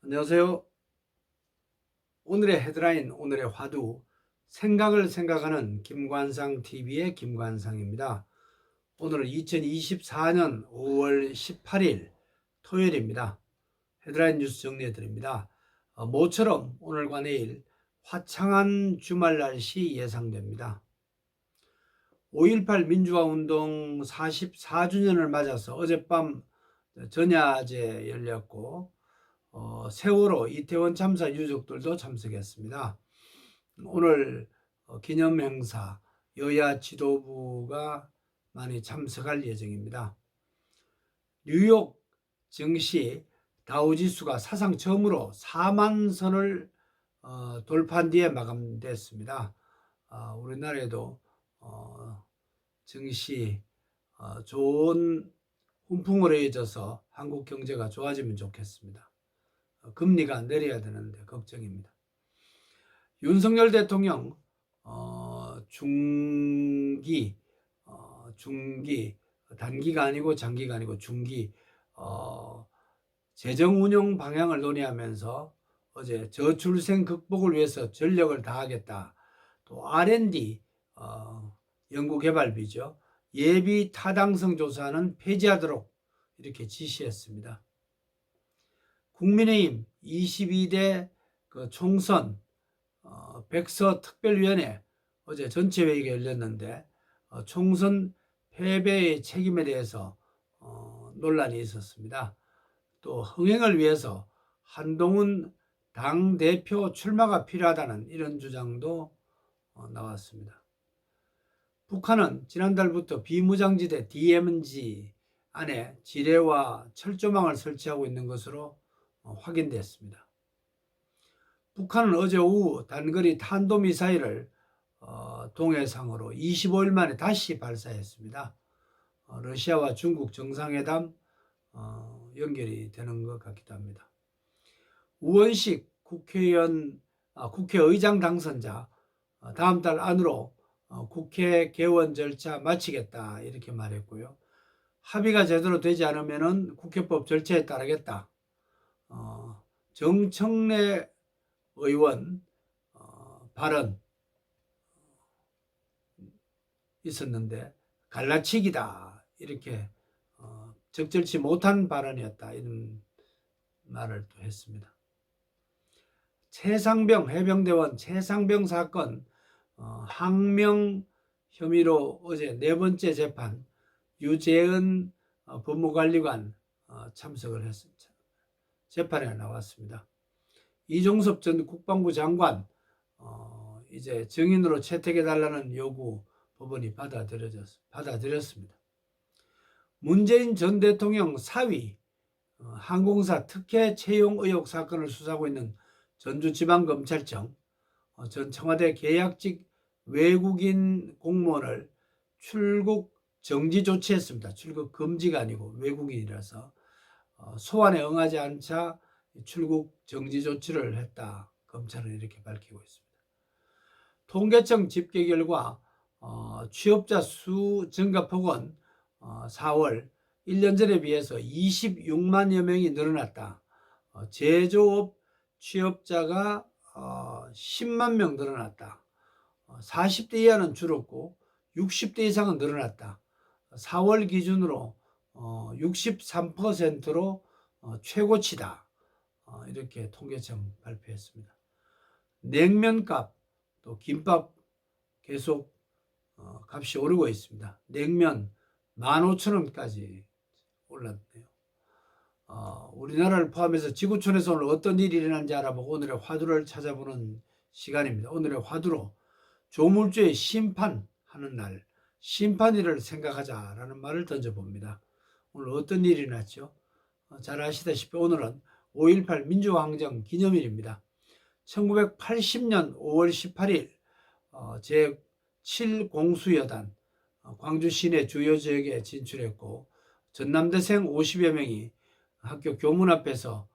안녕하세요. 오늘의 헤드라인, 오늘의 화두, 생각을 생각하는 김관상TV의 김관상입니다. 오늘은 2024년 5월 18일 토요일입니다. 헤드라인 뉴스 정리해 드립니다. 모처럼 오늘과 내일 화창한 주말 날씨 예상됩니다. 5.18 민주화운동 44주년을 맞아서 어젯밤 전야제 열렸고 세월호 이태원 참사 유족들도 참석했습니다. 오늘 기념행사 여야 지도부가 많이 참석할 예정입니다. 뉴욕 증시 다우지수가 사상 처음으로 4만 선을 돌파한 뒤에 마감됐습니다. 우리나라에도 증시 좋은 훈풍을 이어져서 한국 경제가 좋아지면 좋겠습니다. 금리가 내려야 되는데 걱정입니다. 윤석열 대통령 중기 단기가 아니고 장기가 아니고 중기 재정 운용 방향을 논의하면서 어제 저출생 극복을 위해서 전력을 다하겠다. 또 R&D 연구개발비죠. 예비 타당성 조사는 폐지하도록 이렇게 지시했습니다. 국민의힘 22대 총선 백서 특별위원회 어제 전체 회의가 열렸는데 총선 패배의 책임에 대해서 논란이 있었습니다. 또 흥행을 위해서 한동훈 당대표 출마가 필요하다는 이런 주장도 나왔습니다. 북한은 지난달부터 비무장지대 DMZ 안에 지뢰와 철조망을 설치하고 있는 것으로 확인됐습니다. 북한은 어제 오후 단거리 탄도미사일을 동해상으로 25일 만에 다시 발사했습니다. 러시아와 중국 정상회담 연결이 되는 것 같기도 합니다. 우원식 국회의장 당선자 다음 달 안으로 국회 개원 절차 마치겠다 이렇게 말했고요. 합의가 제대로 되지 않으면 국회법 절차에 따르겠다. 정청래 의원 발언 있었는데 갈라치기다 이렇게 적절치 못한 발언이었다 이런 말을 또 했습니다. 최상병 해병대원 최상병 사건 항명 혐의로 어제 네 번째 재판 유재은 법무관리관 참석을 했습니다. 재판에 나왔습니다. 이종섭 전 국방부 장관 이제 증인으로 채택해달라는 요구 법원이 받아들였습니다. 문재인 전 대통령 사위 항공사 특혜 채용 의혹 사건을 수사하고 있는 전주지방검찰청 전 청와대 계약직 외국인 공무원을 출국 정지 조치했습니다. 출국 금지가 아니고 외국인이라서 소환에 응하지 않자 출국 정지 조치를 했다. 검찰은 이렇게 밝히고 있습니다. 통계청 집계 결과 취업자 수 증가폭은 4월 1년 전에 비해서 26만여 명이 늘어났다. 제조업 취업자가 10만 명 늘어났다. 40대 이하는 줄었고 60대 이상은 늘어났다. 4월 기준으로 63%로 최고치다. 이렇게 통계청 발표했습니다. 냉면값 또 김밥 계속 값이 오르고 있습니다. 냉면 15,000원까지 올랐네요. 우리나라를 포함해서 지구촌에서 오늘 어떤 일이 일어난지 알아보고 오늘의 화두를 찾아보는 시간입니다. 오늘의 화두로 조물주의 심판하는 날, 심판일을 생각하자라는 말을 던져봅니다. 오늘 어떤 일이 났죠? 잘 아시다시피 오늘은 5.18 민주항쟁 기념일입니다. 1980년 5월 18일 제7공수여단 광주 시내 주요 지역에 진출했고 전남대생 50여 명이 학교 교문 앞에서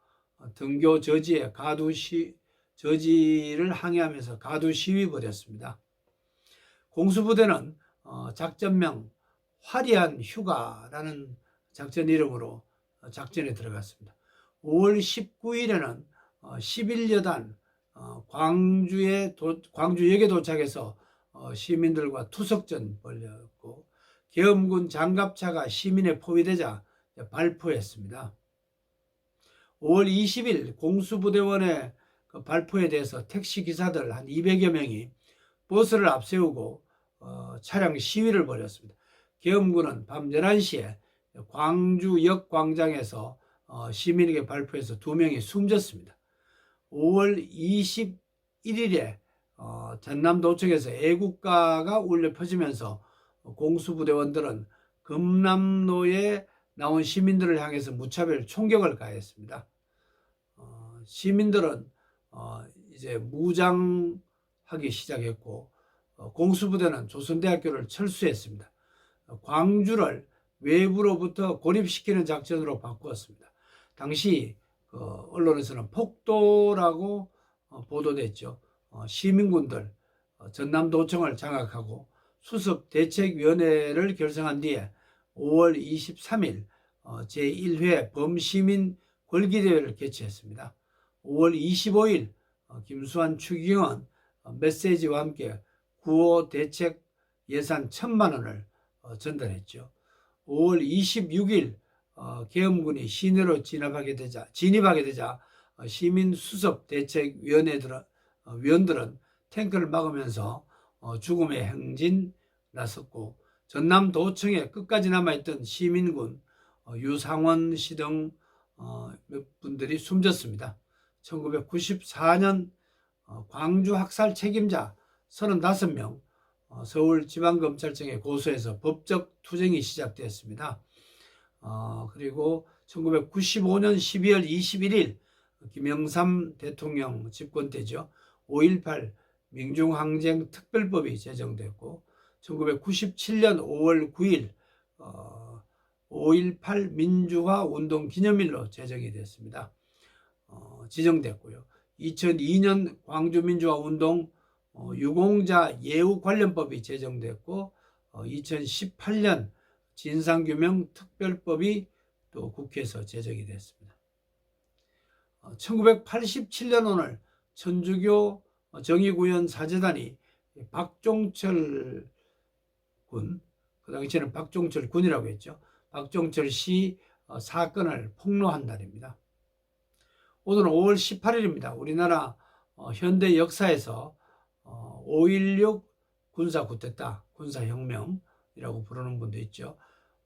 등교 저지를 항의하면서 가두 시위 벌였습니다. 공수부대는 작전명 화려한 휴가라는 작전 이름으로 작전에 들어갔습니다. 5월 19일에는 11여단 광주역에 도착해서 시민들과 투석전 벌였고, 계엄군 장갑차가 시민에 포위되자 발포했습니다. 5월 20일 공수부대원의 그 발포에 대해서 택시기사들 한 200여 명이 버스를 앞세우고 차량 시위를 벌였습니다. 계엄군은 밤 11시에 광주역 광장에서 시민에게 발포해서 2명이 숨졌습니다. 5월 21일에 전남도청에서 애국가가 울려 퍼지면서 공수부대원들은 금남로에 나온 시민들을 향해서 무차별 총격을 가했습니다. 시민들은 이제 무장하기 시작했고, 공수부대는 조선대학교를 철수했습니다. 광주를 외부로부터 고립시키는 작전으로 바꾸었습니다. 당시 언론에서는 폭도라고 보도됐죠. 시민군들 전남도청을 장악하고 수습대책위원회를 결성한 뒤에 5월 23일 제1회 범시민 걸기대회를 개최했습니다. 5월 25일 김수환 추기경은 메시지와 함께 구호 대책 예산 1,000만 원을 전달했죠. 5월 26일 계엄군이 시내로 진입하게 되자 시민수습대책위원들은 탱크를 막으면서 죽음의 행진 나섰고, 전남도청에 끝까지 남아있던 시민군 유상원 씨 등 몇 분들이 숨졌습니다. 1994년 광주 학살 책임자 35명 서울지방검찰청에 고소해서 법적 투쟁이 시작되었습니다. 그리고 1995년 12월 21일 김영삼 대통령 집권 때죠. 5.18 민중항쟁 특별법이 제정됐고, 1997년 5월 9일 5.18 민주화 운동 기념일로 제정이 됐습니다. 지정됐고요. 2002년 광주 민주화 운동 유공자 예우 관련법이 제정됐고, 2018년 진상규명 특별법이 또 국회에서 제정이 됐습니다. 1987년 오늘 천주교 정의구현 사재단이 박종철 군, 그 당시에는 박종철 군이라고 했죠. 박종철 씨 사건을 폭로한 날입니다. 오늘은 5월 18일입니다. 우리나라 현대 역사에서 5.16 군사 쿠데타, 군사혁명이라고 부르는 분도 있죠.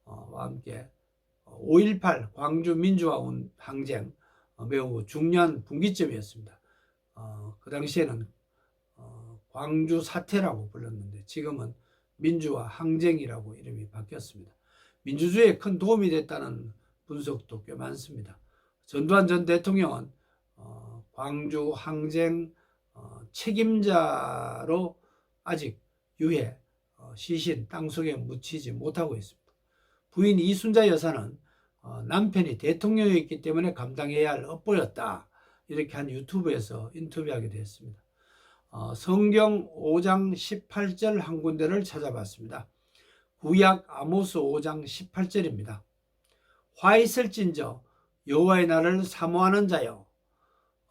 와 함께 5.18 광주 민주화 항쟁 매우 중요한 분기점이었습니다. 그 당시에는 광주 사태라고 불렀는데 지금은 민주화 항쟁이라고 이름이 바뀌었습니다. 민주주의에 큰 도움이 됐다는 분석도 꽤 많습니다. 전두환 전 대통령은 광주 항쟁 책임자로 아직 유해 시신 땅속에 묻히지 못하고 있습니다. 부인 이순자 여사는 남편이 대통령이었기 때문에 감당해야 할 업보였다, 이렇게 한 유튜브에서 인터뷰하게 됐습니다. 성경 5장 18절 한 군데를 찾아봤습니다. 구약 아모스 5장 18절입니다. 화 있을진저 여호와의 날을 사모하는 자여,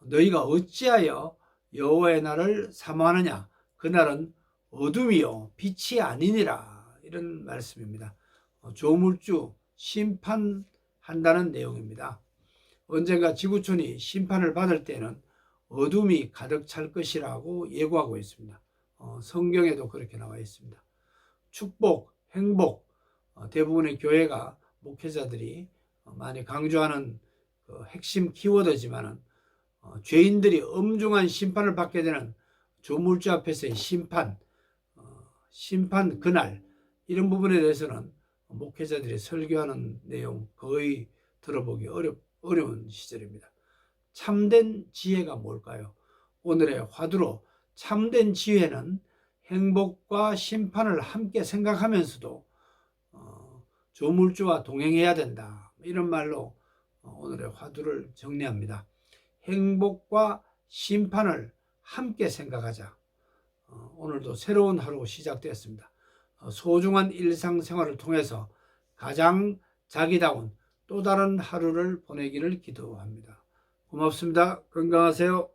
너희가 어찌하여 여호와의 날을 사모하느냐, 그날은 어둠이요 빛이 아니니라, 이런 말씀입니다. 조물주 심판한다는 내용입니다. 언젠가 지구촌이 심판을 받을 때는 어둠이 가득 찰 것이라고 예고하고 있습니다. 성경에도 그렇게 나와 있습니다. 축복, 행복, 대부분의 교회가 목회자들이 많이 강조하는 그 핵심 키워드지만은 죄인들이 엄중한 심판을 받게 되는 조물주 앞에서의 심판 그날, 이런 부분에 대해서는 목회자들이 설교하는 내용 거의 들어보기 어려운 시절입니다. 참된 지혜가 뭘까요? 오늘의 화두로 참된 지혜는 행복과 심판을 함께 생각하면서도 조물주와 동행해야 된다, 이런 말로 오늘의 화두를 정리합니다. 행복과 심판을 함께 생각하자. 오늘도 새로운 하루 시작되었습니다. 소중한 일상생활을 통해서 가장 자기다운 또 다른 하루를 보내기를 기도합니다. 고맙습니다. 건강하세요.